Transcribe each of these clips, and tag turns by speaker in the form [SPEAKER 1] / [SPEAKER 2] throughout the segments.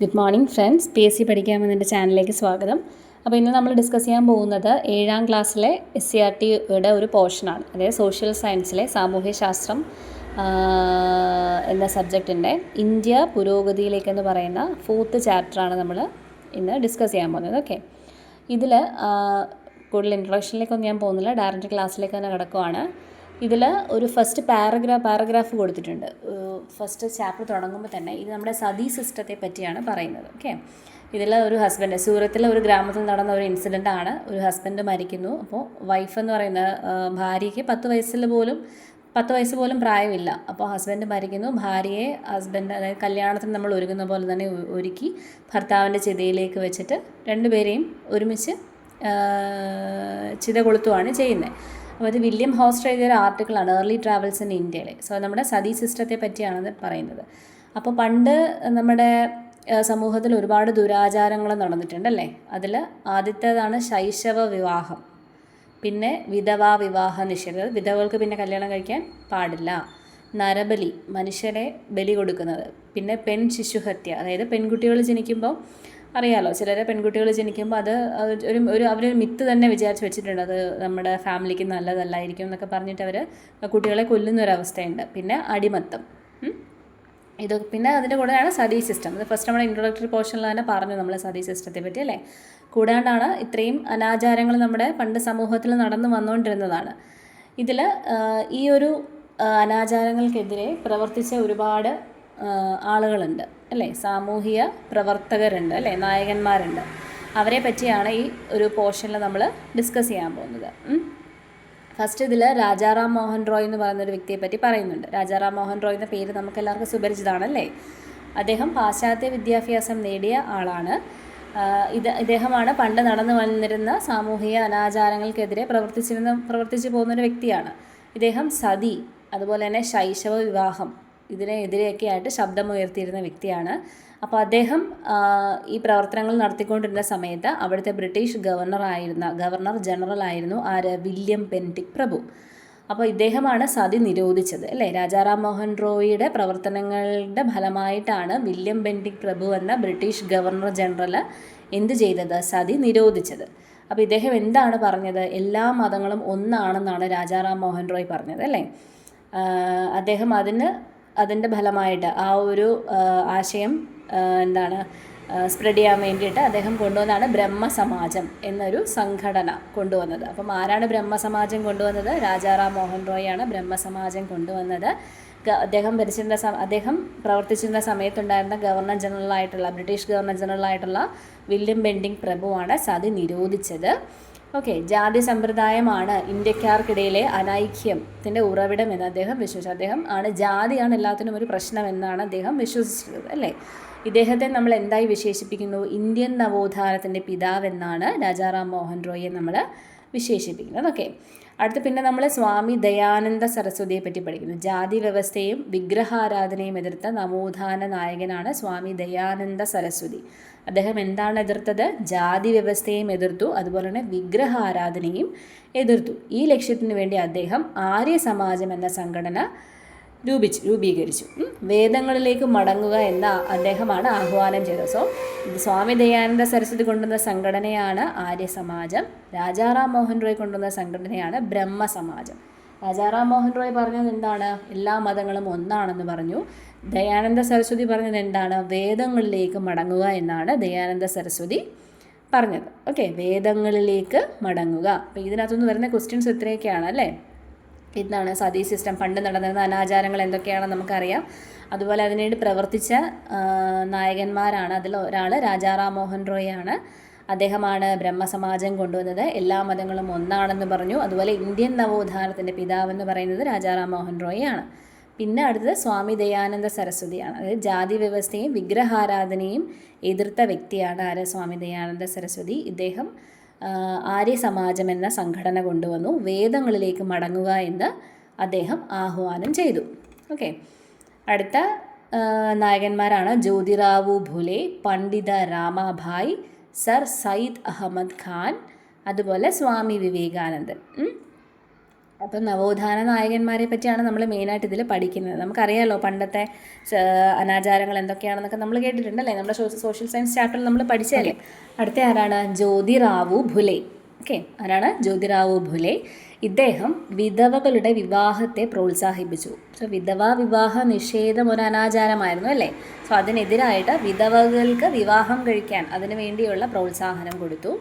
[SPEAKER 1] Good morning friends, PSC പഠിക്കാമെന്നതിൻ്റെ ചാനലിലേക്ക് സ്വാഗതം. അപ്പോൾ ഇന്ന് നമ്മൾ ഡിസ്കസ് ചെയ്യാൻ പോകുന്നത് 7ാം ക്ലാസ്സിലെ SCRTയുടെ ഒരു പോർഷനാണ്. അതായത് സോഷ്യൽ സയൻസിലെ സാമൂഹ്യശാസ്ത്രം എന്ന സബ്ജക്റ്റിൻ്റെ ഇന്ത്യ പുരോഗതിയിലേക്കെന്ന് പറയുന്ന 4th ചാപ്റ്ററാണ് നമ്മൾ ഇന്ന് ഡിസ്കസ് ചെയ്യാൻ പോകുന്നത്. ഓക്കെ, ഇതിൽ കൂടുതൽ ഇൻട്രൊഡക്ഷനിലേക്കൊന്നും ഞാൻ പോകുന്നില്ല, ഡയറക്റ്റ് ക്ലാസ്സിലേക്ക് തന്നെ കിടക്കുവാണ്. ഇതിൽ ഒരു ഫസ്റ്റ് പാരഗ്രാഫ് കൊടുത്തിട്ടുണ്ട്. ഫസ്റ്റ് ചാപ്റ്റർ തുടങ്ങുമ്പോൾ തന്നെ ഇത് നമ്മുടെ സതി സിസ്റ്റത്തെ പറ്റിയാണ് പറയുന്നത്. ഓക്കെ, ഇതിൽ ഒരു ഹസ്ബൻഡ്, സൂറത്തിലെ ഒരു ഗ്രാമത്തിൽ നടന്ന ഒരു ഇൻസിഡൻ്റ് ആണ്. ഒരു ഹസ്ബൻഡ് മരിക്കുന്നു. അപ്പോൾ വൈഫ് എന്ന് പറയുന്ന ഭാര്യയ്ക്ക് 10 വയസ്സ് പോലും പ്രായമില്ല. അപ്പോൾ ഹസ്ബൻഡ് മരിക്കുന്നു. ഭാര്യയെ അതായത് കല്യാണത്തിന് നമ്മൾ ഒരുങ്ങുന്ന പോലെ തന്നെ ഒരുക്കി ഭർത്താവിൻ്റെ ചിതയിലേക്ക് വെച്ചിട്ട് രണ്ടുപേരെയും ഒരുമിച്ച് ചിത കൊളുത്തുകയാണ് ചെയ്യുന്നത്. അപ്പോൾ ഇത് വില്യം ഹോസ്റ്റർ എഴുതിയൊരു ആർട്ടിക്കിളാണ്, ഏർലി ട്രാവൽസ് ഇൻ ഇന്ത്യയിലെ. സോ നമ്മുടെ സതി സിസ്റ്റത്തെ പറ്റിയാണ് പറയുന്നത്. അപ്പോൾ പണ്ട് നമ്മുടെ സമൂഹത്തിൽ ഒരുപാട് ദുരാചാരങ്ങൾ നടന്നിട്ടുണ്ടല്ലേ. അതിൽ ആദ്യത്തേതാണ് ശൈശവ വിവാഹം, പിന്നെ വിധവാ വിവാഹ നിഷേധം, വിധവകൾക്ക് പിന്നെ കല്യാണം കഴിക്കാൻ പാടില്ല, നരബലി, മനുഷ്യരെ ബലി കൊടുക്കുന്നത്, പിന്നെ ശിശുഹത്യ, അതായത് പെൺകുട്ടികൾ ജനിക്കുമ്പോൾ അറിയാമല്ലോ, ചിലരെ പെൺകുട്ടികൾ ജനിക്കുമ്പോൾ അത് അവരൊരു മിത്ത് തന്നെ വിചാരിച്ച് വെച്ചിട്ടുണ്ട്, അത് നമ്മുടെ ഫാമിലിക്ക് നല്ലതല്ലായിരിക്കും എന്നൊക്കെ പറഞ്ഞിട്ട് അവർ കുട്ടികളെ കൊല്ലുന്നൊരവസ്ഥയുണ്ട്. പിന്നെ അടിമത്തം, ഇതൊക്കെ. പിന്നെ അതിൻ്റെ കൂടെയാണ് സതി സിസ്റ്റം. ഇത് ഫസ്റ്റ് നമ്മുടെ ഇൻട്രൊഡക്ടറി പോർഷനിൽ തന്നെ പറഞ്ഞു നമ്മൾ സതി സിസ്റ്റത്തെ പറ്റി അല്ലേ. കൂടാണ്ടാണ് ഇത്രയും അനാചാരങ്ങൾ നമ്മുടെ പണ്ട് സമൂഹത്തിൽ നടന്നു വന്നുകൊണ്ടിരുന്നതാണ്. ഇതിൽ ഈ ഒരു അനാചാരങ്ങൾക്കെതിരെ പ്രവർത്തിച്ച ഒരുപാട് ആളുകളുണ്ട് അല്ലേ, സാമൂഹിക പ്രവർത്തകരുണ്ട് അല്ലേ, നായകന്മാരുണ്ട്. അവരെ പറ്റിയാണ് ഈ ഒരു പോർഷനിൽ നമ്മൾ ഡിസ്കസ് ചെയ്യാൻ പോകുന്നത്. ഫസ്റ്റ് ഇതിൽ രാജാറാം മോഹൻ റോയ് എന്ന് പറയുന്നൊരു വ്യക്തിയെ പറ്റി പറയുന്നുണ്ട്. രാജാറാം മോഹൻ റോയ് എന്ന പേര് നമുക്ക് എല്ലാവർക്കും സുപരിചിതമാണല്ലേ. അദ്ദേഹം പാശ്ചാത്യ വിദ്യാഭ്യാസം നേടിയ ആളാണ്. ഇദ്ദേഹമാണ് പണ്ട് നടന്നു വന്നിരുന്ന സാമൂഹിക അനാചാരങ്ങൾക്കെതിരെ പ്രവർത്തിച്ചു പോകുന്നൊരു വ്യക്തിയാണ്. ഇദ്ദേഹം സതി, അതുപോലെ തന്നെ ശൈശവ വിവാഹം, ഇതിനെതിരെയൊക്കെ ആയിട്ട് ശബ്ദമുയർത്തിയിരുന്ന വ്യക്തിയാണ്. അപ്പോൾ അദ്ദേഹം ഈ പ്രവർത്തനങ്ങൾ നടത്തിക്കൊണ്ടിരുന്ന സമയത്ത് അവിടുത്തെ ബ്രിട്ടീഷ് ഗവർണർ ജനറൽ ആയിരുന്നു വില്യം ബെൻറ്റിക് പ്രഭു. അപ്പോൾ ഇദ്ദേഹമാണ് സതി നിരോധിച്ചത് അല്ലേ. രാജാറാം മോഹൻ റോയിയുടെ പ്രവർത്തനങ്ങളുടെ ഫലമായിട്ടാണ് വില്യം ബെൻറ്റിക് പ്രഭു എന്ന ബ്രിട്ടീഷ് ഗവർണർ ജനറൽ എന്ത് ചെയ്തത്, സതി നിരോധിച്ചത്. അപ്പോൾ ഇദ്ദേഹം എന്താണ് പറഞ്ഞത്, എല്ലാ മതങ്ങളും ഒന്നാണെന്നാണ് രാജാറാം മോഹൻ റോയ് പറഞ്ഞത് അല്ലേ. അദ്ദേഹം അതിൻ്റെ ഫലമായിട്ട് ആ ഒരു ആശയം സ്പ്രെഡ് ചെയ്യാൻ വേണ്ടിയിട്ട് അദ്ദേഹം കൊണ്ടുവന്നാണ് ബ്രഹ്മസമാജം എന്നൊരു സംഘടന കൊണ്ടുവന്നത്. അപ്പം ആരാണ് ബ്രഹ്മസമാജം കൊണ്ടുവന്നത്? രാജാറാം മോഹൻ റോയ് ആണ് ബ്രഹ്മസമാജം കൊണ്ടുവന്നത്. അദ്ദേഹം പ്രവർത്തിച്ചിരുന്ന സമയത്തുണ്ടായിരുന്ന ബ്രിട്ടീഷ് ഗവർണർ ജനറലായിട്ടുള്ള വില്യം ബെൻറ്റിക് പ്രഭുവാണ് സതി നിരോധിച്ചത്. ഓക്കെ, ജാതി സമ്പ്രദായമാണ് ഇന്ത്യക്കാർക്കിടയിലെ അനൈക്യത്തിൻ്റെ ഉറവിടം എന്ന് അദ്ദേഹം വിശ്വസിച്ചു. ജാതിയാണ് എല്ലാത്തിനും ഒരു പ്രശ്നം എന്നാണ് അദ്ദേഹം വിശ്വസിച്ചത് അല്ലേ. ഇദ്ദേഹത്തെ നമ്മൾ എന്തായി വിശേഷിപ്പിക്കുന്നു? ഇന്ത്യൻ നവോത്ഥാനത്തിൻ്റെ പിതാവെന്നാണ് രാജാറാം മോഹൻ റോയിയെ നമ്മൾ വിശേഷിപ്പിക്കുന്നത്. ഓക്കെ, അടുത്ത് പിന്നെ നമ്മൾ സ്വാമി ദയാനന്ദ സരസ്വതിയെ പറ്റി പഠിക്കുന്നു. ജാതി വ്യവസ്ഥയും വിഗ്രഹാരാധനയും എതിർത്ത നവോത്ഥാന നായകനാണ് സ്വാമി ദയാനന്ദ സരസ്വതി. അദ്ദേഹം എന്താണ് എതിർത്തത്? ജാതി വ്യവസ്ഥയും എതിർത്തു, അതുപോലെ തന്നെ വിഗ്രഹാരാധനയും എതിർത്തു. ഈ ലക്ഷ്യത്തിന് വേണ്ടി അദ്ദേഹം ആര്യ സമാജം എന്ന സംഘടന രൂപീകരിച്ചു. വേദങ്ങളിലേക്ക് മടങ്ങുക എന്ന അദ്ദേഹമാണ് ആഹ്വാനം ചെയ്തത്. സോ സ്വാമി ദയാനന്ദ സരസ്വതി കൊണ്ടുവന്ന സംഘടനയാണ് ആര്യ സമാജം. രാജാറാം മോഹൻ റോയ് കൊണ്ടുവന്ന സംഘടനയാണ് ബ്രഹ്മസമാജം. രാജാറാം മോഹൻ റോയ് പറഞ്ഞത് എന്താണ്? എല്ലാ മതങ്ങളും ഒന്നാണെന്ന് പറഞ്ഞു. ദയാനന്ദ സരസ്വതി പറഞ്ഞത് എന്താണ്? വേദങ്ങളിലേക്ക് മടങ്ങുക എന്നാണ് ദയാനന്ദ സരസ്വതി പറഞ്ഞത്. ഓക്കെ, വേദങ്ങളിലേക്ക് മടങ്ങുക. അപ്പോൾ ഇതിനകത്തുനിന്ന് വരുന്ന ക്വസ്റ്റ്യൻസ് ഇത്രയൊക്കെയാണ് അല്ലേ. ഇതാണ് സതി സിസ്റ്റം. പണ്ട് നടന്നിരുന്ന അനാചാരങ്ങൾ എന്തൊക്കെയാണെന്ന് നമുക്കറിയാം. അതുപോലെ അതിനുവേണ്ടി പ്രവർത്തിച്ച നായകന്മാരാണ്. അതിൽ ഒരാൾ രാജാറാം മോഹൻ റോയ് ആണ്. അദ്ദേഹമാണ് ബ്രഹ്മസമാജം കൊണ്ടുവന്നത്. എല്ലാ മതങ്ങളും ഒന്നാണെന്ന് പറഞ്ഞു. അതുപോലെ ഇന്ത്യൻ നവോത്ഥാനത്തിൻ്റെ പിതാവെന്ന് പറയുന്നത് രാജാറാം മോഹൻ റോയ് ആണ്. പിന്നെ അടുത്തത് സ്വാമി ദയാനന്ദ സരസ്വതിയാണ്. അതായത് ജാതി വ്യവസ്ഥയും വിഗ്രഹാരാധനയും എതിർത്ത വ്യക്തിയാണ് സ്വാമി ദയാനന്ദ സരസ്വതി. ഇദ്ദേഹം ആര്യ സമാജം എന്ന സംഘടന കൊണ്ടുവന്നു. വേദങ്ങളിലേക്ക് മടങ്ങുക എന്ന് അദ്ദേഹം ആഹ്വാനം ചെയ്തു. ഓക്കെ, അടുത്ത നായകന്മാരാണ് ജ്യോതിറാവു ഫുലെ, പണ്ഡിത രാമാഭായ്, സർ സയ്യിദ് അഹമ്മദ് ഖാൻ, അതുപോലെ സ്വാമി വിവേകാനന്ദൻ. അപ്പം നവോത്ഥാന നായകന്മാരെ പറ്റിയാണ് നമ്മൾ മെയിനായിട്ട് ഇതിൽ പഠിക്കുന്നത്. നമുക്കറിയാമല്ലോ പണ്ടത്തെ അനാചാരങ്ങൾ എന്തൊക്കെയാണെന്നൊക്കെ നമ്മൾ കേട്ടിട്ടുണ്ടല്ലേ, നമ്മുടെ സോഷ്യൽ സയൻസ് ചാപ്റ്ററിൽ നമ്മൾ പഠിച്ചതല്ലേ. അടുത്ത ആരാണ്? ജ്യോതിറാവു ഫുലെ. ഓക്കെ, ആരാണ്? ജ്യോതിറാവു ഫുലെ. ഇദ്ദേഹം വിധവകളുടെ വിവാഹത്തെ പ്രോത്സാഹിപ്പിച്ചു. സോ വിധവാ വിവാഹ നിഷേധം ഒരു അനാചാരമായിരുന്നു അല്ലേ. സോ അതിനെതിരായിട്ട് വിധവകൾക്ക് വിവാഹം കഴിക്കാൻ അതിനു വേണ്ടിയുള്ള പ്രോത്സാഹനം കൊടുത്തു.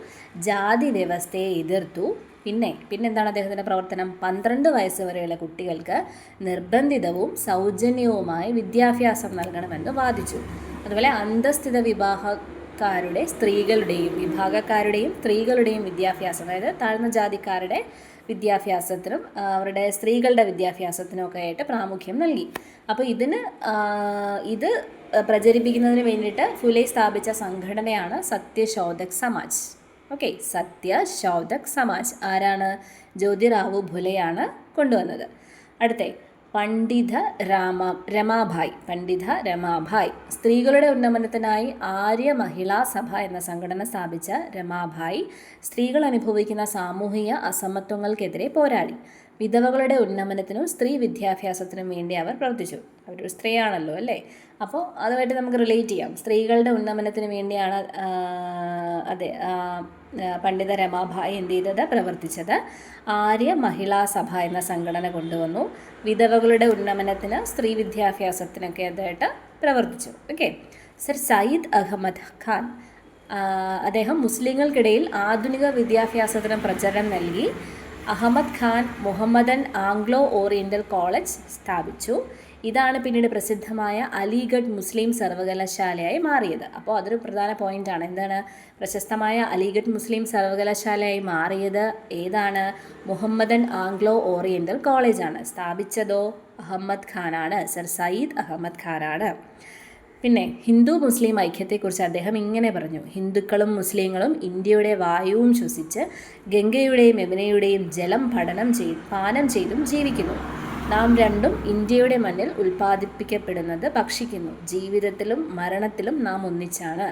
[SPEAKER 1] ജാതി വ്യവസ്ഥയെ എതിർത്തു. പിന്നെന്താണ് അദ്ദേഹത്തിൻ്റെ പ്രവർത്തനം? 12 വയസ്സ് വരെയുള്ള കുട്ടികൾക്ക് നിർബന്ധിതവും സൗജന്യവുമായ വിദ്യാഭ്യാസം നൽകണമെന്ന് വാദിച്ചു. അതുപോലെ അന്തസ്ഥിത വിഭാഗക്കാരുടെയും സ്ത്രീകളുടെയും വിദ്യാഭ്യാസം, അതായത് താഴ്ന്ന ജാതിക്കാരുടെ വിദ്യാഭ്യാസത്തിനും അവരുടെ സ്ത്രീകളുടെ വിദ്യാഭ്യാസത്തിനും ഒക്കെ ആയിട്ട് പ്രാമുഖ്യം നൽകി. അപ്പോൾ ഇത് പ്രചരിപ്പിക്കുന്നതിന് വേണ്ടിയിട്ട് ഫുലെ സ്ഥാപിച്ച സംഘടനയാണ് സത്യശോധക് സമാജ്. ഓക്കെ, സത്യശോധക് സമാജ് ആരാണ്? ജ്യോതിറാവു ഫുലെയാണ് കൊണ്ടുവന്നത്. അടുത്ത പണ്ഡിത രമാഭായ്. സ്ത്രീകളുടെ ഉന്നമനത്തിനായി ആര്യ മഹിളാ സഭ എന്ന സംഘടന സ്ഥാപിച്ച രമാഭായ് സ്ത്രീകൾ അനുഭവിക്കുന്ന സാമൂഹിക അസമത്വങ്ങൾക്കെതിരെ പോരാടി. വിധവകളുടെ ഉന്നമനത്തിനും സ്ത്രീ വിദ്യാഭ്യാസത്തിനും വേണ്ടി അവർ പ്രവർത്തിച്ചു. അവരൊരു സ്ത്രീയാണല്ലോ അല്ലേ, അപ്പോൾ അതുമായിട്ട് നമുക്ക് റിലേറ്റ് ചെയ്യാം. സ്ത്രീകളുടെ ഉന്നമനത്തിന് വേണ്ടിയാണ് പണ്ഡിത രമാഭായ് എന്ത് ചെയ്തത്? പ്രവർത്തിച്ചത്. ആര്യ മഹിളാ സഭ എന്ന സംഘടന കൊണ്ടുവന്നു. വിധവകളുടെ ഉന്നമനത്തിന് സ്ത്രീ വിദ്യാഭ്യാസത്തിനൊക്കെ ആയിട്ട് പ്രവർത്തിച്ചു. ഓക്കെ. സർ സയ്യിദ് അഹമ്മദ് ഖാൻ, അദ്ദേഹം മുസ്ലിങ്ങൾക്കിടയിൽ ആധുനിക വിദ്യാഭ്യാസത്തിന് പ്രചരണം നൽകി. Ahmad Khan Mohammedan Anglo Oriental college സ്ഥാപിച്ചു. ഇതാണ് പിന്നീട് പ്രസിദ്ധമായ അലിഗഡ് മുസ്ലിം സർവകലാശാലയായി മാറിയത്. അപ്പോൾ അതൊരു പ്രധാന പോയിൻ്റാണ്. എന്താണ്? പ്രശസ്തമായ അലിഗഡ് മുസ്ലിം സർവകലാശാലയായി മാറിയത് ഏതാണ്? മുഹമ്മദൻ ആംഗ്ലോ ഓറിയൻ്റൽ കോളേജാണ്. സ്ഥാപിച്ചതോ അഹമ്മദ് ഖാനാണ്, സർ സയ്യിദ് അഹമ്മദ് ഖാനാണ്. പിന്നെ ഹിന്ദു മുസ്ലിം ഐക്യത്തെക്കുറിച്ച് അദ്ദേഹം ഇങ്ങനെ പറഞ്ഞു: ഹിന്ദുക്കളും മുസ്ലിങ്ങളും ഇന്ത്യയുടെ വായുവും ശ്വസിച്ച് ഗംഗയുടെയും യമുനയുടെയും ജലം പാനം ചെയ്തും ജീവിക്കുന്നു. നാം രണ്ടും ഇന്ത്യയുടെ മണ്ണിൽ ഉൽപ്പാദിപ്പിക്കപ്പെടുന്നത് ഭക്ഷിക്കുന്നു. ജീവിതത്തിലും മരണത്തിലും നാം ഒന്നിച്ചാണ്.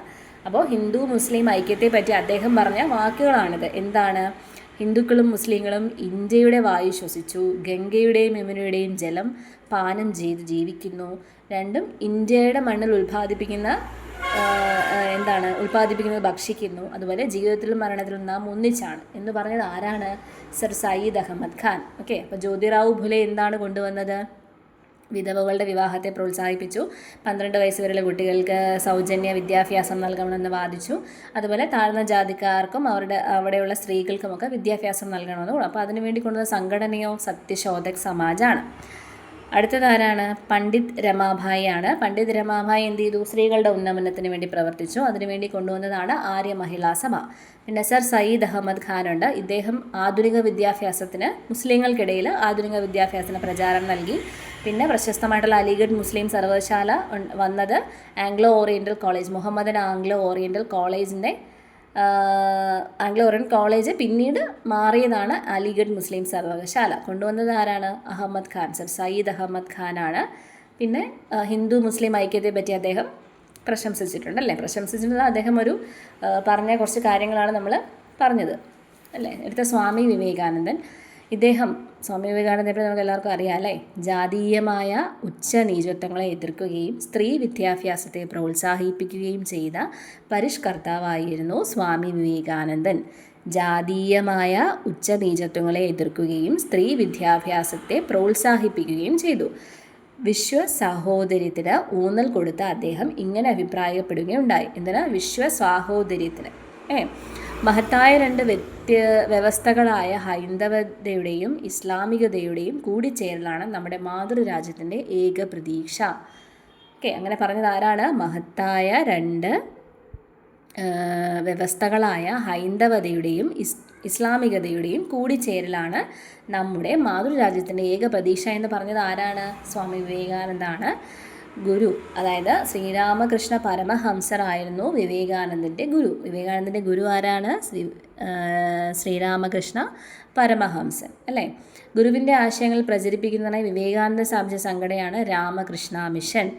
[SPEAKER 1] അപ്പോൾ ഹിന്ദു മുസ്ലിം ഐക്യത്തെ പറ്റി അദ്ദേഹം പറഞ്ഞ വാക്കുകളാണിത്. എന്താണ്? ഹിന്ദുക്കളും മുസ്ലിങ്ങളും ഇന്ത്യയുടെ വായു ശ്വസിച്ചു, ഗംഗയുടെയും യമുനയുടെയും ജലം പാനം ചെയ്ത് ജീവിക്കുന്നു. രണ്ടും ഇന്ത്യയുടെ മണ്ണിൽ ഉൽപ്പാദിപ്പിക്കുന്നത് ഭക്ഷിക്കുന്നു. അതുപോലെ ജീവിതത്തിലും മരണത്തിലും നാം ഒന്നിച്ചാണ് എന്ന് പറഞ്ഞത് ആരാണ്? സർ സയ്യിദ് അഹമ്മദ് ഖാൻ. ഓക്കെ. അപ്പോൾ ജ്യോതിറാവു ഫുലെ എന്താണ് കൊണ്ടുവന്നത്? വിധവകളുടെ വിവാഹത്തെ പ്രോത്സാഹിപ്പിച്ചു. 12 വയസ്സ് വരെയുള്ള കുട്ടികൾക്ക് സൗജന്യ വിദ്യാഭ്യാസം നൽകണമെന്ന് വാദിച്ചു. അതുപോലെ താഴ്ന്ന ജാതിക്കാർക്കും അവിടെയുള്ള സ്ത്രീകൾക്കുമൊക്കെ വിദ്യാഭ്യാസം നൽകണമെന്ന്. അപ്പോൾ അതിനുവേണ്ടി കൊണ്ടുവന്ന സംഘടനയോ സത്യശോധക് സമാജാണ്. അടുത്തതാരാണ്? പണ്ഡിത് രമാഭായി ആണ്. പണ്ഡിത് രമാഭായി എന്ത് ചെയ്തു? സ്ത്രീകളുടെ ഉന്നമനത്തിന് വേണ്ടി പ്രവർത്തിച്ചു. അതിനുവേണ്ടി കൊണ്ടുവന്നതാണ് ആര്യ മഹിളാ സഭ. പിന്നെ സർ സയ്യിദ് അഹമ്മദ് ഖാനുണ്ട്. ഇദ്ദേഹം മുസ്ലിങ്ങൾക്കിടയിൽ ആധുനിക വിദ്യാഭ്യാസത്തിന് പ്രചാരം നൽകി. പിന്നെ പ്രശസ്തമായിട്ടുള്ള അലിഗഡ് മുസ്ലിം സർവകലാശാല വന്നത് Anglo Oriental college, Mohammedan Anglo Oriental college പിന്നീട് മാറിയതാണ് അലിഗഡ് മുസ്ലിം സർവകലാശാല. കൊണ്ടുവന്നത് ആരാണ്? അഹമ്മദ് ഖാൻ, സർ സയ്യിദ് അഹമ്മദ് ഖാനാണ്. പിന്നെ ഹിന്ദു മുസ്ലിം ഐക്യത്തെ പറ്റി അദ്ദേഹം പ്രശംസിച്ചിട്ടുണ്ട്. അദ്ദേഹം പറഞ്ഞ കുറച്ച് കാര്യങ്ങളാണ് നമ്മൾ പറഞ്ഞത് അല്ലേ. അടുത്ത സ്വാമി വിവേകാനന്ദൻ. സ്വാമി വിവേകാനന്ദനെ നമുക്ക് എല്ലാവർക്കും അറിയാം അല്ലേ. ജാതീയമായ ഉച്ചനീചത്വങ്ങളെ എതിർക്കുകയും സ്ത്രീ വിദ്യാഭ്യാസത്തെ പ്രോത്സാഹിപ്പിക്കുകയും ചെയ്ത പരിഷ്കർത്താവായിരുന്നു സ്വാമി വിവേകാനന്ദൻ. ജാതീയമായ ഉച്ചനീചത്വങ്ങളെ എതിർക്കുകയും സ്ത്രീ വിദ്യാഭ്യാസത്തെ പ്രോത്സാഹിപ്പിക്കുകയും ചെയ്തു. വിശ്വസാഹോദര്യത്തിന് ഊന്നൽ കൊടുത്ത അദ്ദേഹം ഇങ്ങനെ അഭിപ്രായപ്പെടുകയുണ്ടായി. എന്താണ്? വിശ്വസാഹോദര്യത്തിന് മഹത്തായ 2 വ്യവസ്ഥകളായ ഹൈന്ദവതയുടെയും ഇസ്ലാമികതയുടെയും കൂടിച്ചേരലാണ് നമ്മുടെ മാതൃരാജ്യത്തിൻ്റെ ഏക പ്രതീക്ഷ. അങ്ങനെ പറഞ്ഞത് ആരാണ്? മഹത്തായ 2 വ്യവസ്ഥകളായ ഹൈന്ദവതയുടെയും ഇസ്ലാമികതയുടെയും കൂടിച്ചേരലാണ് നമ്മുടെ മാതൃരാജ്യത്തിൻ്റെ ഏക പ്രതീക്ഷ എന്ന് പറഞ്ഞത് ആരാണ്? സ്വാമി വിവേകാനന്ദാണ്. ഗുരു, അതായത് ശ്രീരാമകൃഷ്ണ പരമഹംസറായിരുന്നു വിവേകാനന്ദൻ്റെ ഗുരു. വിവേകാനന്ദൻ്റെ ഗുരു ആരാണ്? ശ്രീരാമകൃഷ്ണ പരമഹംസൻ അല്ലേ. ഗുരുവിൻ്റെ ആശയങ്ങൾ പ്രചരിപ്പിക്കുന്നതിനായി വിവേകാനന്ദൻ സ്ഥാപിച്ച സംഘടനയാണ് രാമകൃഷ്ണ മിഷൻ.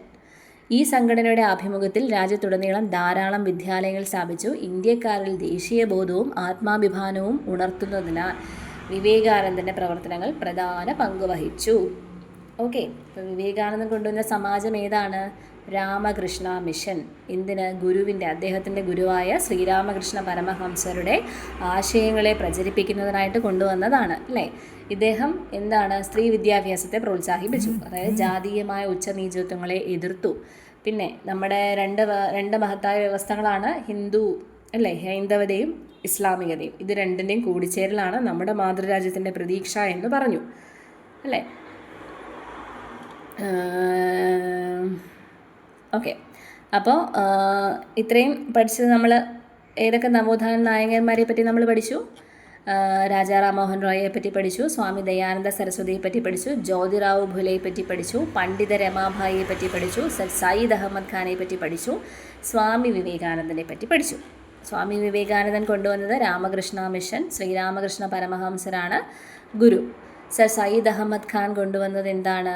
[SPEAKER 1] ഈ സംഘടനയുടെ ആഭിമുഖ്യത്തിൽ രാജ്യത്തുടനീളം ധാരാളം വിദ്യാലയങ്ങൾ സ്ഥാപിച്ചു. ഇന്ത്യക്കാരിൽ ദേശീയബോധവും ആത്മാഭിമാനവും ഉണർത്തുന്നതിനാൽ വിവേകാനന്ദൻ്റെ പ്രവർത്തനങ്ങൾ പ്രധാന പങ്ക് വഹിച്ചു. ഓക്കെ, അപ്പോൾ വിവേകാനന്ദൻ കൊണ്ടുവന്ന സമാജം ഏതാണ്? രാമകൃഷ്ണ മിഷൻ. എന്തിന്? അദ്ദേഹത്തിൻ്റെ ഗുരുവായ ശ്രീരാമകൃഷ്ണ പരമഹംസരുടെ ആശയങ്ങളെ പ്രചരിപ്പിക്കുന്നതിനായിട്ട് കൊണ്ടുവന്നതാണ് അല്ലേ. ഇദ്ദേഹം എന്താണ്? സ്ത്രീ വിദ്യാഭ്യാസത്തെ പ്രോത്സാഹിപ്പിച്ചു, അതായത് ജാതീയമായ ഉച്ചനീചത്വങ്ങളെ എതിർത്തു. പിന്നെ നമ്മുടെ രണ്ട് മഹത്തായ വ്യവസ്ഥകളാണ് ഹൈന്ദവതയും ഇസ്ലാമികതയും. ഇത് രണ്ടിൻ്റെയും കൂടിച്ചേരലാണ് നമ്മുടെ മാതൃരാജ്യത്തിൻ്റെ പ്രതീക്ഷ എന്ന് പറഞ്ഞു അല്ലേ. ഓക്കെ, അപ്പോൾ ഇത്രയും പഠിച്ചത് നമ്മൾ ഏതൊക്കെ നവോത്ഥാന നായകന്മാരെ പറ്റി നമ്മൾ പഠിച്ചു? രാജാ റാം മോഹൻ റോയിയെ പറ്റി പഠിച്ചു, സ്വാമി ദയാനന്ദ സരസ്വതിയെ പറ്റി പഠിച്ചു, ജ്യോതിറാവു ഫുലെയെ പറ്റി പഠിച്ചു, പണ്ഡിത രമാഭായിയെ പറ്റി പഠിച്ചു, സർ സയ്യിദ് അഹമ്മദ് ഖാനെ പറ്റി പഠിച്ചു, സ്വാമി വിവേകാനന്ദനെ പറ്റി പഠിച്ചു. സ്വാമി വിവേകാനന്ദൻ കൊണ്ടുവന്നത് രാമകൃഷ്ണ മിഷൻ, ശ്രീരാമകൃഷ്ണ പരമഹംസരാണ് ഗുരു. സർ സയ്യിദ് അഹമ്മദ് ഖാൻ കൊണ്ടുവന്നത് എന്താണ്?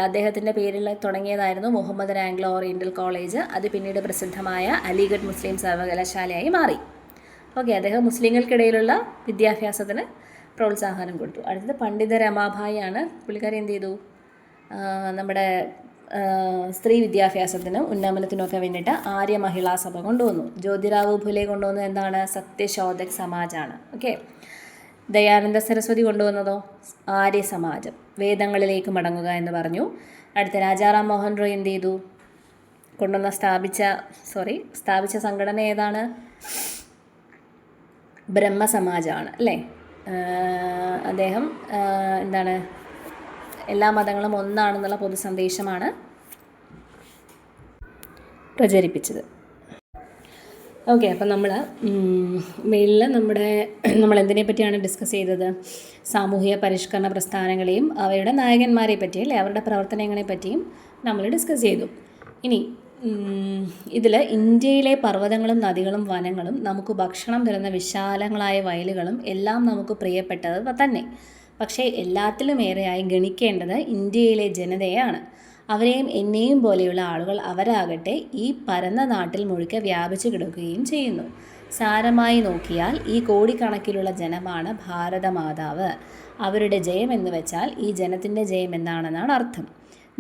[SPEAKER 1] അദ്ദേഹത്തിൻ്റെ പേരിൽ തുടങ്ങിയതായിരുന്നു മുഹമ്മദൻ ആംഗ്ലോ ഓറിയൻ്റൽ കോളേജ്. അത് പിന്നീട് പ്രസിദ്ധമായ അലിഗഡ് മുസ്ലിം സർവകലാശാലയായി മാറി. ഓക്കെ, അദ്ദേഹം മുസ്ലിങ്ങൾക്കിടയിലുള്ള വിദ്യാഭ്യാസത്തിന് പ്രോത്സാഹനം കൊടുത്തു. അടുത്തത് പണ്ഡിത രമാഭായി ആണ്. പുള്ളിക്കാരി എന്ത് ചെയ്തു? നമ്മുടെ സ്ത്രീ വിദ്യാഭ്യാസത്തിനും ഉന്നമനത്തിനുമൊക്കെ വേണ്ടിയിട്ട് ആര്യ മഹിളാ സഭ കൊണ്ടുവന്നു. ജ്യോതിറാവു ഫുലെ കൊണ്ടുവന്നത് എന്താണ്? സത്യശോധക് സമാജാണ്. ഓക്കെ, ദയാനന്ദ സരസ്വതി കൊണ്ടുവന്നതോ? ആര്യ സമാജം, വേദങ്ങളിലേക്ക് മടങ്ങുക എന്ന് പറഞ്ഞു. അടുത്ത രാജാ റാം മോഹൻ റോയ് എന്ത് ചെയ്തു? സ്ഥാപിച്ച സംഘടന ഏതാണ്? ബ്രഹ്മസമാജമാണ് അല്ലേ. അദ്ദേഹം എന്താണ്? എല്ലാ മതങ്ങളും ഒന്നാണെന്നുള്ള പൊതു സന്ദേശമാണ് പ്രചരിപ്പിച്ചത്. ഓക്കെ, അപ്പം നമ്മൾ നമ്മൾ എന്തിനെ പറ്റിയാണ് ഡിസ്കസ് ചെയ്തത്? സാമൂഹിക പരിഷ്കരണ പ്രസ്ഥാനങ്ങളെയും അവയുടെ നായകന്മാരെ പറ്റി അല്ലേ, അവരുടെ പ്രവർത്തനങ്ങളെ പറ്റിയും നമ്മൾ ഡിസ്കസ് ചെയ്തു. ഇനി ഇതിൽ ഇന്ത്യയിലെ പർവ്വതങ്ങളും നദികളും വനങ്ങളും നമുക്ക് ഭക്ഷണം തരുന്ന വിശാലങ്ങളായ വയലുകളും എല്ലാം നമുക്ക് പ്രിയപ്പെട്ടത് തന്നെ. പക്ഷേ എല്ലാത്തിലും ഏറെയായി ഗണിക്കേണ്ടത് ഇന്ത്യയിലെ ജനതയാണ്. അവരെയും എന്നെയും പോലെയുള്ള ആളുകൾ അവരാകട്ടെ ഈ പരന്ന നാട്ടിൽ മുഴുക്കെ വ്യാപിച്ചു കിടക്കുകയും ചെയ്യുന്നു. സാരമായി നോക്കിയാൽ ഈ കോടിക്കണക്കിലുള്ള ജനമാണ് ഭാരതമാതാവ്. അവരുടെ ജയം എന്ന് വെച്ചാൽ ഈ ജനത്തിൻ്റെ ജയം എന്നാണെന്നാണ് അർത്ഥം.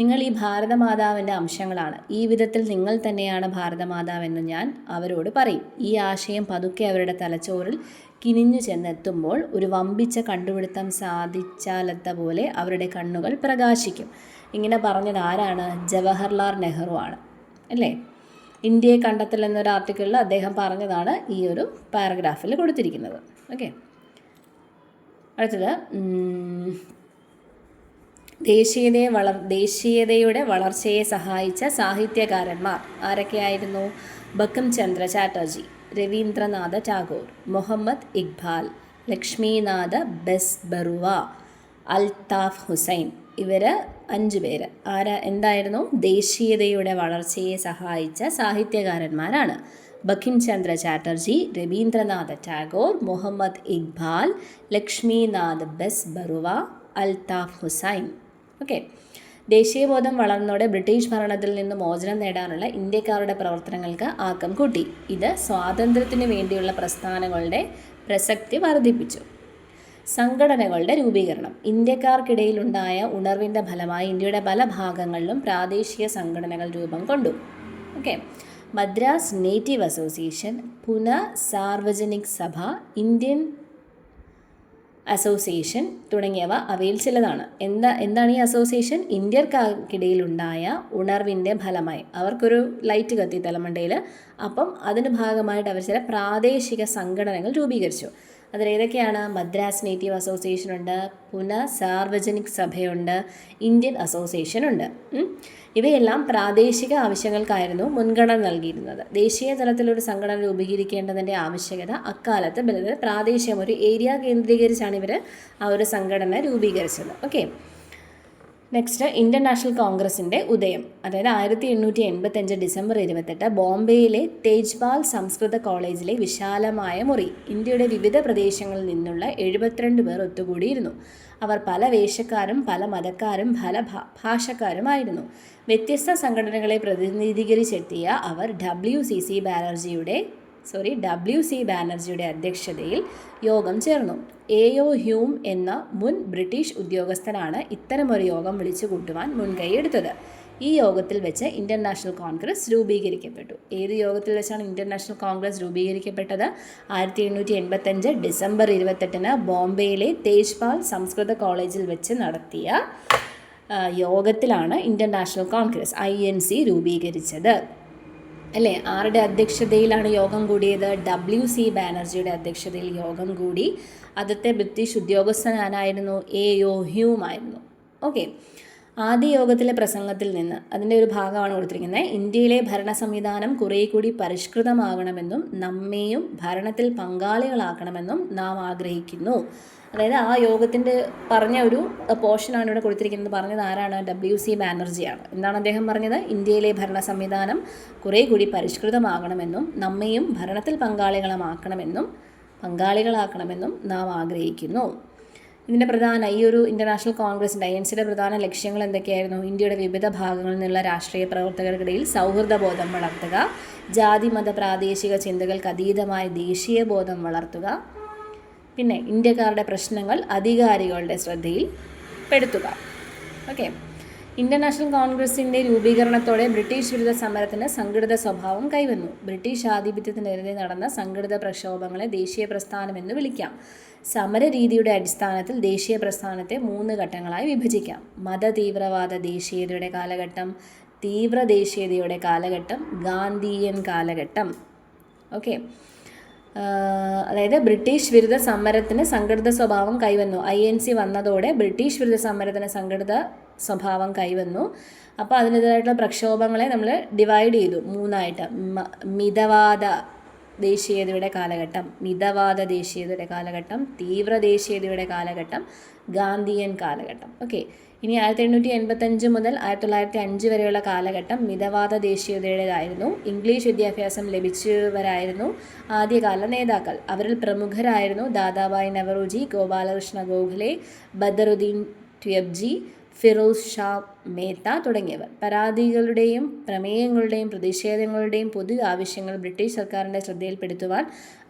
[SPEAKER 1] നിങ്ങൾ ഈ ഭാരതമാതാവിൻ്റെ അംശങ്ങളാണ്. ഈ വിധത്തിൽ നിങ്ങൾ തന്നെയാണ് ഭാരതമാതാവെന്ന് ഞാൻ അവരോട് പറയും. ഈ ആശയം പതുക്കെ അവരുടെ തലച്ചോറിൽ കിനിഞ്ഞു ചെന്നെത്തുമ്പോൾ ഒരു വമ്പിച്ച കണ്ടുപിടുത്തം സാധിച്ചാലെത്ത പോലെ അവരുടെ കണ്ണുകൾ പ്രകാശിക്കും. ഇങ്ങനെ പറഞ്ഞത് ആരാണ്? ജവഹർലാൽ നെഹ്റു ആണ് അല്ലേ. ഇന്ത്യയെ കണ്ടെത്തൽ എന്നൊരു ആർട്ടിക്കിളിൽ അദ്ദേഹം പറഞ്ഞതാണ് ഈ ഒരു പാരഗ്രാഫിൽ കൊടുത്തിരിക്കുന്നത്. ഓക്കെ, അടുത്തത് ദേശീയതയുടെ വളർച്ചയെ സഹായിച്ച സാഹിത്യകാരന്മാർ ആരൊക്കെയായിരുന്നു? ബങ്കിം ചന്ദ്ര ചാറ്റർജി, രവീന്ദ്രനാഥ ടാഗോർ, മുഹമ്മദ് ഇക്ബാൽ, ലക്ഷ്മിനാഥ ബെസ്ബറുവ, അൽതാഫ് ഹുസൈൻ. ഇവർ 5 പേര് എന്തായിരുന്നു? ദേശീയതയുടെ വളർച്ചയെ സഹായിച്ച സാഹിത്യകാരന്മാരാണ്. ബങ്കിം ചന്ദ്ര ചാറ്റർജി, രവീന്ദ്രനാഥ ടാഗോർ, മുഹമ്മദ് ഇക്ബാൽ, ലക്ഷ്മിനാഥ് ബെസ്ബറുവ, അൽതാഫ് ഹുസൈൻ. ഓക്കെ, ദേശീയബോധം വളർന്നോടെ ബ്രിട്ടീഷ് ഭരണത്തിൽ നിന്ന് മോചനം നേടാനുള്ള ഇന്ത്യക്കാരുടെ പ്രവർത്തനങ്ങൾക്ക് ആക്കം കൂട്ടി. ഇത് സ്വാതന്ത്ര്യത്തിനു വേണ്ടിയുള്ള പ്രസ്ഥാനങ്ങളുടെ പ്രസക്തി വർദ്ധിപ്പിച്ചു. സംഘടനകളുടെ രൂപീകരണം. ഇന്ത്യക്കാർക്കിടയിലുണ്ടായ ഉണർവിൻ്റെ ഫലമായി ഇന്ത്യയുടെ പല ഭാഗങ്ങളിലും പ്രാദേശിക സംഘടനകൾ രൂപം കൊണ്ടു. ഓക്കെ, മദ്രാസ് നേറ്റീവ് അസോസിയേഷൻ, പുന സാർവജനിക് സഭ, ഇന്ത്യൻ അസോസിയേഷൻ തുടങ്ങിയവ അവയിൽ ചിലതാണ്. എന്താണ് ഈ അസോസിയേഷൻ? ഇന്ത്യക്കാർക്കിടയിലുണ്ടായ ഉണർവിൻ്റെ ഫലമായി അവർക്കൊരു ലൈറ്റ് കത്തി തലമണ്ടയിൽ. അപ്പം അതിൻ്റെ ഭാഗമായിട്ട് അവർ ചില പ്രാദേശിക സംഘടനകൾ രൂപീകരിച്ചു. അതിലേതൊക്കെയാണ്? മദ്രാസ് നേറ്റീവ് അസോസിയേഷൻ ഉണ്ട്, പുന സാർവജനിക് സഭയുണ്ട്, ഇന്ത്യൻ അസോസിയേഷൻ ഉണ്ട്. ഇവയെല്ലാം പ്രാദേശിക ആവശ്യങ്ങൾക്കായിരുന്നു മുൻഗണന നൽകിയിരുന്നത്. ദേശീയ തലത്തിലൊരു സംഘടന രൂപീകരിക്കേണ്ടതിൻ്റെ ആവശ്യകത അക്കാലത്ത് പ്രാദേശികം ഒരു ഏരിയ കേന്ദ്രീകരിച്ചാണ് ഇവർ ആ ഒരു സംഘടന രൂപീകരിച്ചത്. ഓക്കെ, നെക്സ്റ്റ് ഇന്ത്യൻ നാഷണൽ കോൺഗ്രസിൻ്റെ ഉദയം. അതായത് 1885 ഡിസംബർ 28 ബോംബെയിലെ തേജ്പാൽ സംസ്കൃത കോളേജിലെ വിശാലമായ മുറി. ഇന്ത്യയുടെ വിവിധ പ്രദേശങ്ങളിൽ നിന്നുള്ള 72 പേർ ഒത്തുകൂടിയിരുന്നു. അവർ പല വേഷക്കാരും പല മതക്കാരും പല ഭാഷക്കാരുമായിരുന്നു. വ്യത്യസ്ത സംഘടനകളെ പ്രതിനിധീകരിച്ചെത്തിയ അവർ WCC ബാനർജിയുടെ WC ബാനർജിയുടെ അധ്യക്ഷതയിൽ യോഗം ചേർന്നു. A.O. ഹ്യൂം എന്ന മുൻ ബ്രിട്ടീഷ് ഉദ്യോഗസ്ഥനാണ് ഇത്തരമൊരു യോഗം വിളിച്ചു കൂട്ടുവാൻ മുൻകൈയെടുത്തത്. ഈ യോഗത്തിൽ വെച്ച് ഇന്ത്യൻ നാഷണൽ കോൺഗ്രസ് രൂപീകരിക്കപ്പെട്ടു. ഏത് യോഗത്തിൽ വെച്ചാണ് ഇന്ത്യൻ നാഷണൽ കോൺഗ്രസ് രൂപീകരിക്കപ്പെട്ടത്? 1885 ഡിസംബർ 28 ബോംബെയിലെ തേജ്പാൽ സംസ്കൃത കോളേജിൽ വെച്ച് നടത്തിയ യോഗത്തിലാണ് ഇന്ത്യൻ നാഷണൽ കോൺഗ്രസ് INC രൂപീകരിച്ചത്. അല്ലേ? ആരുടെ അധ്യക്ഷതയിലാണ് യോഗം കൂടിയത്? WC ബാനർജിയുടെ അധ്യക്ഷതയിൽ യോഗം കൂടി. ആദ്യത്തെ ബ്രിട്ടീഷ് ഉദ്യോഗസ്ഥനായിരുന്നു A.O. ഹ്യൂം ആയിരുന്നു. ഓക്കെ, ആദ്യ യോഗത്തിലെ പ്രസംഗത്തിൽ നിന്ന് അതിൻ്റെ ഒരു ഭാഗമാണ് കൊടുത്തിരിക്കുന്നത്. ഇന്ത്യയിലെ ഭരണ സംവിധാനം കുറേ കൂടി പരിഷ്കൃതമാകണമെന്നും നമ്മെയും ഭരണത്തിൽ പങ്കാളികളാക്കണമെന്നും നാം ആഗ്രഹിക്കുന്നു. അതായത് ആ യോഗത്തിൻ്റെ പറഞ്ഞ ഒരു പോർഷനാണ് ഇവിടെ കൊടുത്തിരിക്കുന്നത്. പറഞ്ഞത് ആരാണ്? WC ബാനർജിയാണ്. എന്താണ് അദ്ദേഹം പറഞ്ഞത്? ഇന്ത്യയിലെ ഭരണ സംവിധാനം കുറേ കൂടി പരിഷ്കൃതമാകണമെന്നും നമ്മെയും ഭരണത്തിൽ പങ്കാളികളാക്കണമെന്നും നാം ആഗ്രഹിക്കുന്നു. ഇതിൻ്റെ ഈ ഒരു ഇൻ്റർനാഷണൽ കോൺഗ്രസിൻ്റെ INCയുടെ പ്രധാന ലക്ഷ്യങ്ങൾ എന്തൊക്കെയായിരുന്നു? ഇന്ത്യയുടെ വിവിധ ഭാഗങ്ങളിൽ നിന്നുള്ള രാഷ്ട്രീയ പ്രവർത്തകർക്കിടയിൽ സൗഹൃദബോധം വളർത്തുക, ജാതി മത പ്രാദേശിക ചിന്തകൾക്ക് അതീതമായ ദേശീയ ബോധം വളർത്തുക, പിന്നെ ഇന്ത്യക്കാരുടെ പ്രശ്നങ്ങൾ അധികാരികളുടെ ശ്രദ്ധയിൽ പെടുത്തുക. ഓക്കെ, ഇന്റർനാഷണൽ കോൺഗ്രസിൻ്റെ രൂപീകരണത്തോടെ ബ്രിട്ടീഷ് വിരുദ്ധ സമരത്തിന് സംഘടിത സ്വഭാവം കൈവന്നു. ബ്രിട്ടീഷ് ആധിപത്യത്തിനെതിരെ നടന്ന സംഘടിത പ്രക്ഷോഭങ്ങളെ ദേശീയ പ്രസ്ഥാനം എന്ന് വിളിക്കാം. സമരരീതിയുടെ അടിസ്ഥാനത്തിൽ ദേശീയ പ്രസ്ഥാനത്തെ 3 ഘട്ടങ്ങളായി വിഭജിക്കാം. മത തീവ്രവാദ ദേശീയതയുടെ കാലഘട്ടം, തീവ്ര ദേശീയതയുടെ കാലഘട്ടം, ഗാന്ധിയൻ കാലഘട്ടം. ഓക്കെ, അതായത് ബ്രിട്ടീഷ് വിരുദ്ധ സമരത്തിന് സംഘടിത സ്വഭാവം കൈവന്നു. INC വന്നതോടെ ബ്രിട്ടീഷ് വിരുദ്ധ സമരത്തിന് സംഘടിത സ്വഭാവം കൈവന്നു. അപ്പോൾ അതിനെതിരായിട്ടുള്ള പ്രക്ഷോഭങ്ങളെ നമ്മൾ ഡിവൈഡ് ചെയ്തു 3ആയിട്ട്. മിതവാദ ദേശീയതയുടെ കാലഘട്ടം, തീവ്ര ദേശീയതയുടെ കാലഘട്ടം, ഗാന്ധിയൻ കാലഘട്ടം. ഓക്കെ, ഇനി 1885 മുതൽ 1905 വരെയുള്ള കാലഘട്ടം മിതവാദ ദേശീയതയുടേതായിരുന്നു. ഇംഗ്ലീഷ് വിദ്യാഭ്യാസം ലഭിച്ചവരായിരുന്നു ആദ്യകാല നേതാക്കൾ. അവരിൽ പ്രമുഖരായിരുന്നു ദാദാഭായ് നവറോജി, ഗോപാലകൃഷ്ണ ഗോഖലെ, ബദറുദ്ദീൻ ട്വയ്ബ്ജി, ഫിറോസ് ഷാ മേത്ത തുടങ്ങിയവർ. പരാതികളുടെയും പ്രമേയങ്ങളുടെയും പ്രതിഷേധങ്ങളുടെയും പൊതു ആവശ്യങ്ങൾ ബ്രിട്ടീഷ് സർക്കാരിൻ്റെ ശ്രദ്ധയിൽപ്പെടുത്തുവാൻ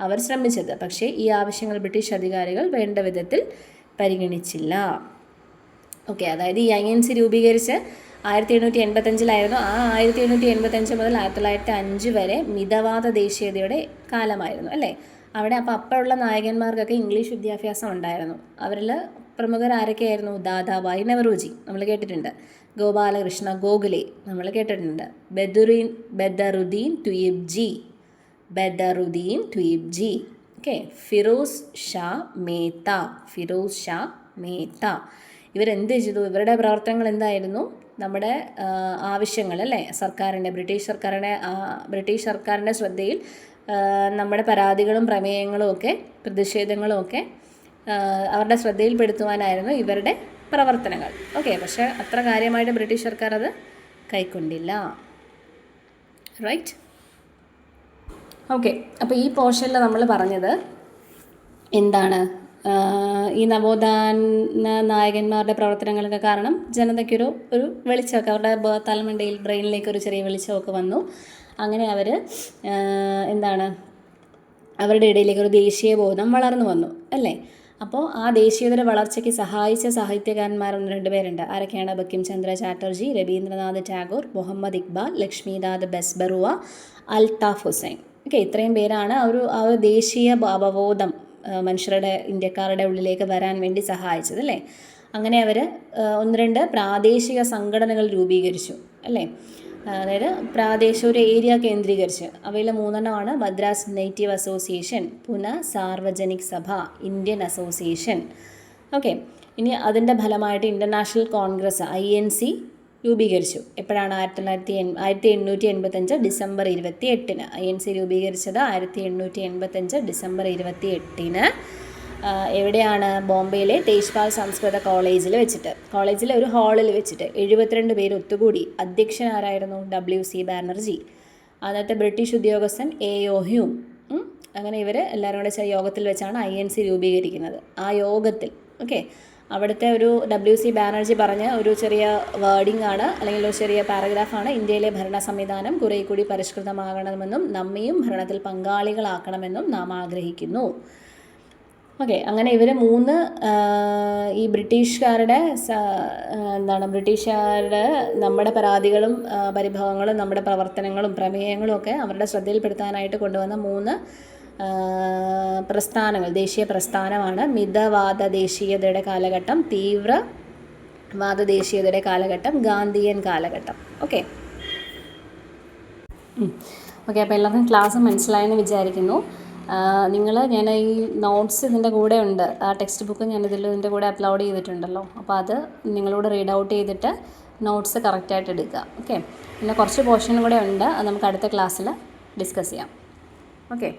[SPEAKER 1] അവർ ശ്രമിച്ചത്. പക്ഷേ ഈ ആവശ്യങ്ങൾ ബ്രിട്ടീഷ് അധികാരികൾ വേണ്ട വിധത്തിൽ പരിഗണിച്ചില്ല. ഓക്കെ, അതായത് ഈ INC രൂപീകരിച്ച് 1885 ആ 1885 മുതൽ 1905 വരെ മിതവാദ ദേശീയതയുടെ കാലമായിരുന്നു അല്ലേ അവിടെ. അപ്പോഴുള്ള നായകന്മാർക്കൊക്കെ ഇംഗ്ലീഷ് വിദ്യാഭ്യാസം ഉണ്ടായിരുന്നു. അവരിൽ പ്രമുഖരാരൊക്കെയായിരുന്നു? ദാദാഭായ് നവറോജി നമ്മൾ കേട്ടിട്ടുണ്ട്, ഗോപാലകൃഷ്ണ ഗോഖലെ നമ്മൾ കേട്ടിട്ടുണ്ട്, ബദറുദ്ദീൻ ട്വയ്ബ്ജി, ഓക്കെ, ഫിറോസ് ഷാ മേത്ത. ഇവരെന്ത് ചെയ്തു? ഇവരുടെ പ്രവർത്തനങ്ങൾ എന്തായിരുന്നു? നമ്മുടെ ആവശ്യങ്ങൾ അല്ലേ, ബ്രിട്ടീഷ് സർക്കാരിൻ്റെ ശ്രദ്ധയിൽ നമ്മുടെ പരാതികളും പ്രമേയങ്ങളും ഒക്കെ പ്രതിഷേധങ്ങളും ഒക്കെ അവരുടെ ശ്രദ്ധയിൽപ്പെടുത്തുവാനായിരുന്നു ഇവരുടെ പ്രവർത്തനങ്ങൾ. ഓക്കെ, പക്ഷേ അത്ര കാര്യമായിട്ട് ബ്രിട്ടീഷ് സർക്കാർ അത് കൈക്കൊണ്ടില്ല. റൈറ്റ്? ഓക്കെ, അപ്പോൾ ഈ പോർഷനിൽ നമ്മൾ പറഞ്ഞത് എന്താണ്? ഈ നവോത്ഥാന നായകന്മാരുടെ പ്രവർത്തനങ്ങളൊക്കെ കാരണം ജനതയ്ക്കൊരു വെളിച്ചമൊക്കെ അവരുടെ തലമണ്ടയിൽ ബ്രെയിനിലേക്ക് ഒരു ചെറിയ വെളിച്ചമൊക്കെ വന്നു. അങ്ങനെ അവർ അവരുടെ ഇടയിലേക്ക് ഒരു ദേശീയ ബോധം വളർന്നു വന്നു അല്ലേ. അപ്പോൾ ആ ദേശീയതയുടെ വളർച്ചയ്ക്ക് സഹായിച്ച സാഹിത്യകാരന്മാർ 2 പേരുണ്ട്. ആരൊക്കെയാണ്? ബങ്കിം ചന്ദ്ര ചാറ്റർജി, രവീന്ദ്രനാഥ് ടാഗോർ, മുഹമ്മദ് ഇക്ബാൽ, ലക്ഷ്മിനാഥ് ബെസ്ബറുവ, അൽതാഫ് ഹുസൈൻ. ഓക്കെ, ഇത്രയും പേരാണ് ആ ഒരു ദേശീയ അവബോധം ഇന്ത്യക്കാരുടെ ഉള്ളിലേക്ക് വരാൻ വേണ്ടി സഹായിച്ചത് അല്ലേ. അങ്ങനെ അവർ 1-2 പ്രാദേശിക സംഘടനകൾ രൂപീകരിച്ചു അല്ലേ. അതായത് ഒരു ഏരിയ കേന്ദ്രീകരിച്ച്. അവയിൽ 3 മദ്രാസ് നേറ്റീവ് അസോസിയേഷൻ, പുന സാർവജനിക് സഭ, ഇന്ത്യൻ അസോസിയേഷൻ. ഓക്കെ, ഇനി അതിൻ്റെ ഫലമായിട്ട് ഇൻ്റർനാഷണൽ കോൺഗ്രസ് INC രൂപീകരിച്ചു. എപ്പോഴാണ്? 1885 ഡിസംബർ 28. INC രൂപീകരിച്ചത് 1885 ഡിസംബർ 28. എവിടെയാണ്? ബോംബെയിലെ തേജ്പാൽ സംസ്കൃത കോളേജിലെ ഒരു ഹാളിൽ വെച്ചിട്ട് 72 പേര് ഒത്തുകൂടി. അധ്യക്ഷൻ ആരായിരുന്നു? WC ബാനർജി. അന്നത്തെ ബ്രിട്ടീഷ് ഉദ്യോഗസ്ഥൻ A.O. ഹ്യൂം. അങ്ങനെ ഇവർ എല്ലാവരും കൂടെ യോഗത്തിൽ വെച്ചാണ് INC രൂപീകരിക്കുന്നത്. ആ യോഗത്തിൽ അവിടുത്തെ ഒരു WC ബാനർജി പറഞ്ഞ ഒരു ചെറിയ വേർഡിംഗ് ആണ്, അല്ലെങ്കിൽ ഒരു ചെറിയ പാരഗ്രാഫാണ്. ഇന്ത്യയിലെ ഭരണ സംവിധാനം കുറേ കൂടി പരിഷ്കൃതമാകണമെന്നും നമ്മയും ഭരണത്തിൽ പങ്കാളികളാക്കണമെന്നും നാം ആഗ്രഹിക്കുന്നു. ഓക്കെ, അങ്ങനെ ഇവർ 3 ഈ ബ്രിട്ടീഷുകാരുടെ നമ്മുടെ പരാതികളും പരിഭവങ്ങളും നമ്മുടെ പ്രവർത്തനങ്ങളും പ്രമേയങ്ങളും ഒക്കെ അവരുടെ ശ്രദ്ധയിൽപ്പെടുത്താനായിട്ട് കൊണ്ടുവന്ന 3 പ്രസ്ഥാനങ്ങൾ, ദേശീയ പ്രസ്ഥാനമാണ്. മിതവാദ ദേശീയതയുടെ കാലഘട്ടം, തീവ്രവാദ ദേശീയതയുടെ കാലഘട്ടം, ഗാന്ധിയൻ കാലഘട്ടം. ഓക്കെ, അപ്പോൾ എല്ലാവർക്കും ക്ലാസ് മനസ്സിലായെന്ന് വിചാരിക്കുന്നു. ഞാൻ ഈ നോട്ട്സ് ഇതിൻ്റെ കൂടെ ഉണ്ട്, ആ ടെക്സ്റ്റ് ബുക്ക് ഞാൻ ഇതിൻ്റെ കൂടെ അപ്ലോഡ് ചെയ്തിട്ടുണ്ടല്ലോ. അപ്പോൾ അത് നിങ്ങളോട് റീഡ് ഔട്ട് ചെയ്തിട്ട് നോട്ട്സ് കറക്റ്റായിട്ട് എടുക്കുക. ഓക്കെ, പിന്നെ കുറച്ച് പോർഷനും കൂടെ ഉണ്ട്, അത് നമുക്ക് അടുത്ത ക്ലാസ്സിൽ ഡിസ്കസ് ചെയ്യാം. ഓക്കെ,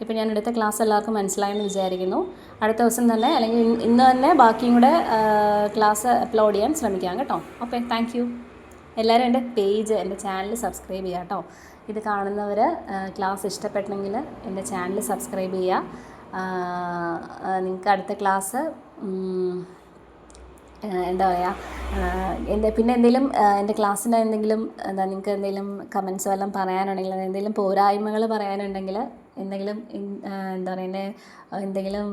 [SPEAKER 1] ഇപ്പോൾ ഞാൻ എടുത്ത ക്ലാസ് എല്ലാവർക്കും മനസ്സിലായെന്ന് വിചാരിക്കുന്നു. അടുത്ത ദിവസം തന്നെ അല്ലെങ്കിൽ ഇന്ന് തന്നെ ബാക്കിയും കൂടെ ക്ലാസ് അപ്ലോഡ് ചെയ്യാൻ ശ്രമിക്കാം കേട്ടോ. Okay, thank you. എല്ലാവരും എൻ്റെ ചാനൽ സബ്സ്ക്രൈബ് ചെയ്യുക കേട്ടോ. ഇത് കാണുന്നവർ ക്ലാസ് ഇഷ്ടപ്പെട്ടെങ്കിൽ എൻ്റെ ചാനൽ സബ്സ്ക്രൈബ് ചെയ്യുക. നിങ്ങൾക്ക് അടുത്ത ക്ലാസ് പിന്നെ എന്തെങ്കിലും എൻ്റെ ക്ലാസ്സിന് എന്തെങ്കിലും നിങ്ങൾക്ക് എന്തെങ്കിലും കമൻസ് വല്ലതും പറയാനുണ്ടെങ്കിൽ, എന്തെങ്കിലും പോരായ്മകൾ പറയാനുണ്ടെങ്കിൽ, എന്തെങ്കിലും എന്തെങ്കിലും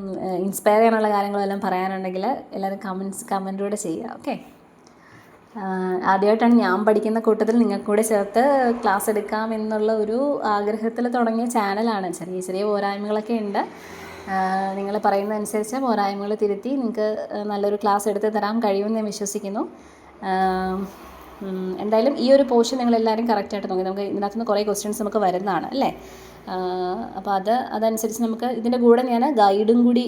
[SPEAKER 1] ഇൻസ്പയർ ചെയ്യാനുള്ള കാര്യങ്ങളെല്ലാം പറയാനുണ്ടെങ്കിൽ എല്ലാവരും കമൻറ്റിലൂടെ ചെയ്യുക. ഓക്കെ, ആദ്യമായിട്ടാണ് ഞാൻ പഠിക്കുന്ന കൂട്ടത്തിൽ നിങ്ങൾക്ക് കൂടെ ചേർത്ത് ക്ലാസ് എടുക്കാം എന്നുള്ള ഒരു ആഗ്രഹത്തിൽ തുടങ്ങിയ ചാനലാണ്. ചെറിയ ചെറിയ പോരായ്മകളൊക്കെ ഉണ്ട്. നിങ്ങൾ പറയുന്നതനുസരിച്ച് പോരായ്മകൾ തിരുത്തി നിങ്ങൾക്ക് നല്ലൊരു ക്ലാസ് എടുത്ത് തരാൻ കഴിയുമെന്ന് ഞാൻ വിശ്വസിക്കുന്നു. എന്തായാലും ഈ ഒരു പോർഷൻ നിങ്ങളെല്ലാവരും കറക്റ്റായിട്ട് നോക്കി. നമുക്ക് ഇതിനകത്തുനിന്ന് കുറേ ക്വസ്റ്റ്യൻസ് നമുക്ക് വരുന്നതാണ് അല്ലേ. അപ്പോൾ അതനുസരിച്ച് നമുക്ക് ഇതിൻ്റെ കൂടെ ഞാൻ ഗൈഡും കൂടി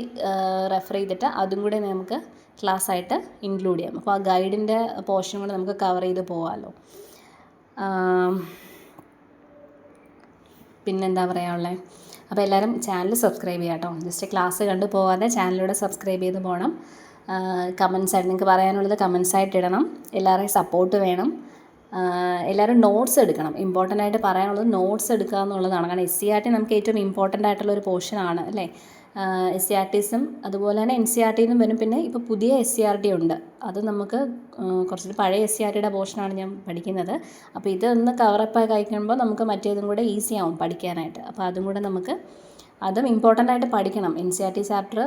[SPEAKER 1] റെഫർ ചെയ്തിട്ട് അതും കൂടെ നമുക്ക് ക്ലാസ്സായിട്ട് ഇൻക്ലൂഡ് ചെയ്യാം. അപ്പോൾ ആ ഗൈഡിൻ്റെ പോർഷൻ കൂടെ നമുക്ക് കവർ ചെയ്ത് പോകാമല്ലോ. പിന്നെന്താ പറയാനുള്ളത്, അപ്പോൾ എല്ലാവരും ചാനൽ സബ്സ്ക്രൈബ് ചെയ്യാം കേട്ടോ. ജസ്റ്റ് ക്ലാസ് കണ്ടു പോകാതെ ചാനലിലൂടെ സബ്സ്ക്രൈബ് ചെയ്ത് പോകണം. കമൻസായിട്ട് നിങ്ങൾക്ക് പറയാനുള്ളത് കമൻസായിട്ട് ഇടണം. എല്ലാവരുടെയും സപ്പോർട്ട് വേണം. എല്ലാവരും നോട്ട്സ് എടുക്കണം. ഇമ്പോർട്ടൻ്റ് ആയിട്ട് പറയാനുള്ളത് നോട്ട്സ് എടുക്കുക എന്നുള്ളതാണ്. കാരണം SCERT നമുക്ക് ഏറ്റവും ഇമ്പോർട്ടൻ്റ് ആയിട്ടുള്ളൊരു പോർഷനാണ് അല്ലേ. SCERTസും അതുപോലെ തന്നെ NCERTന്നും വരും. പിന്നെ ഇപ്പോൾ പുതിയ SCERT ഉണ്ട്, അത് നമുക്ക് കുറച്ച് പഴയ SCERTയുടെ പോർഷനാണ് ഞാൻ പഠിക്കുന്നത്. അപ്പോൾ ഇതൊന്ന് കവറപ്പ് കഴിക്കുമ്പോൾ നമുക്ക് മറ്റേതും കൂടെ ഈസി ആവും പഠിക്കാനായിട്ട്. അപ്പോൾ അതും കൂടെ അതും ഇമ്പോർട്ടൻ്റ് ആയിട്ട് പഠിക്കണം. NCERT ചാപ്റ്റർ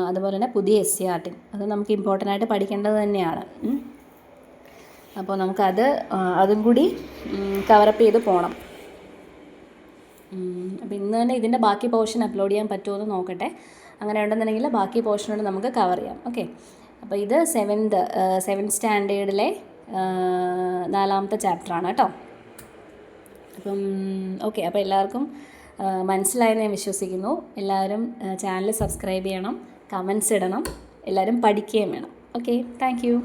[SPEAKER 1] അതുപോലെ തന്നെ പുതിയ SCERT അത് നമുക്ക് ഇമ്പോർട്ടൻ്റ് ആയിട്ട് പഠിക്കേണ്ടത് തന്നെയാണ്. അപ്പോൾ അതും കൂടി കവറപ്പ് ചെയ്ത് പോകണം. അപ്പോൾ ഇന്ന് തന്നെ ഇതിൻ്റെ ബാക്കി പോർഷൻ അപ്ലോഡ് ചെയ്യാൻ പറ്റുമോ എന്ന് നോക്കട്ടെ. അങ്ങനെ ഉണ്ടെന്നുണ്ടെങ്കിൽ ബാക്കി പോർഷനോട് നമുക്ക് കവർ ചെയ്യാം. ഓക്കെ, അപ്പോൾ ഇത് 7th സ്റ്റാൻഡേർഡിലെ 4ാമത്തെ ചാപ്റ്ററാണ് കേട്ടോ. അപ്പം ഓക്കെ, അപ്പോൾ എല്ലാവർക്കും മനസ്സിലായെന്ന് ഞാൻ വിശ്വസിക്കുന്നു. എല്ലാവരും ചാനൽ സബ്സ്ക്രൈബ് ചെയ്യണം, കമൻസ് ഇടണം, എല്ലാവരും പഠിക്കുകയും വേണം. Okay, thank you.